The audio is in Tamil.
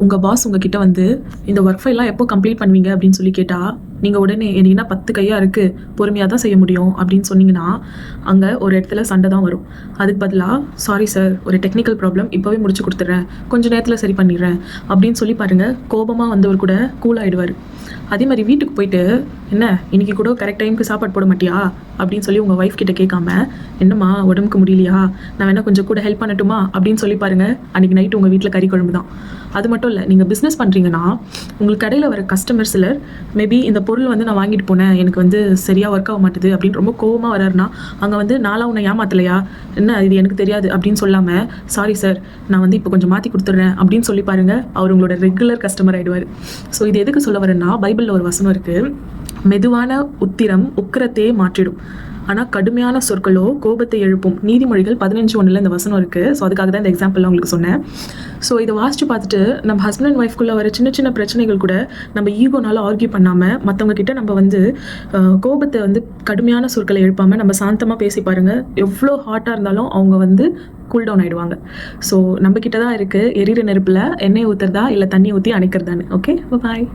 உங்கள் பாஸ் உங்ககிட்ட வந்து இந்த ஒர்க் ஃபைல்லாம் எப்போ கம்ப்ளீட் பண்ணுவீங்க அப்படின்னு சொல்லி கேட்டால் நீங்கள் உடனே என்னன்னா 10 கையாக இருக்குது, பொறுமையாக தான் செய்ய முடியும் அப்படின்னு சொன்னீங்கன்னா அங்கே ஒரு இடத்துல சண்டை தான் வரும். அதுக்கு பதிலாக சாரி சார், ஒரு டெக்னிக்கல் ப்ராப்ளம், இப்போவே முடிச்சு கொடுத்துட்றேன், கொஞ்சம் நேரத்தில் சரி பண்ணிடுறேன் அப்படின்னு சொல்லி பாருங்கள். கோபமாக வந்தவர் கூட கூல் ஆகிடுவார். அதே மாதிரி வீட்டுக்கு போயிட்டு என்ன இன்னைக்கு கூட கரெக்ட் டைமுக்கு சாப்பாடு போட மாட்டியா அப்படின்னு சொல்லி உங்கள் ஒய்ஃப் கிட்ட கேட்காம, என்னம்மா உடம்புக்கு முடியலையா, நான் வேணா கொஞ்சம் கூட ஹெல்ப் பண்ணட்டுமா அப்படின்னு சொல்லி பாருங்கள். அன்றைக்கி நைட்டு உங்கள் வீட்டில் கறி குழம்பு தான். அது மட்டும் இல்லை, நீங்கள் பிஸ்னஸ் பண்ணுறீங்கன்னா உங்களுக்கு கடையில் வர கஸ்டமர் சிலர் மேபி இந்த பொருள் வந்து நான் வாங்கிட்டு போனேன், எனக்கு வந்து சரியாக ஒர்க் ஆக மாட்டுது அப்படின்னு ரொம்ப கோவமாக வராருன்னா அங்கே வந்து நாளாக உன்னை ஏமாத்தலையா, என்ன இது எனக்கு தெரியாது அப்படின்னு சொல்லாமல் சாரி சார், நான் வந்து இப்போ கொஞ்சம் மாற்றி கொடுத்துட்றேன் அப்படின்னு சொல்லி பாருங்கள். அவர் உங்களோட ரெகுலர் கஸ்டமர் ஆகிடுவார். ஸோ இது எதுக்கு சொல்ல வரேன்னா, பைபிளில் ஒரு வசனம் இருக்குது, மெதுவான உத்திரம் உக்கிரத்தையே மாற்றிடும், ஆனால் கடுமையான சொற்களோ கோபத்தை எழுப்பும். நீதிமொழிகள் 15:1 இந்த வசனம் இருக்குது. ஸோ அதுக்காக தான் இந்த எக்ஸாம்பிள்லாம் உங்களுக்கு சொன்னேன். ஸோ இதை வாசித்து பார்த்துட்டு நம்ம ஹஸ்பண்ட் அண்ட் ஒய்ஃப்குள்ளே வர சின்ன சின்ன பிரச்சனைகள் கூட நம்ம ஈகோனால ஆர்கியூ பண்ணாமல், மற்றவங்க கிட்ட நம்ம வந்து கோபத்தை வந்து கடுமையான சொற்களை எழுப்பாமல் நம்ம சாந்தமாக பேசி பாருங்கள். எவ்வளோ ஹாட்டாக இருந்தாலும் அவங்க வந்து கூல் டவுன் ஆகிடுவாங்க. ஸோ நம்ம கிட்ட தான் இருக்குது எரியிற நெருப்பில் எண்ணெய் ஊற்றுறதா இல்லை தண்ணி ஊற்றி அணைக்கிறதான்னு. ஓகே, பாய்.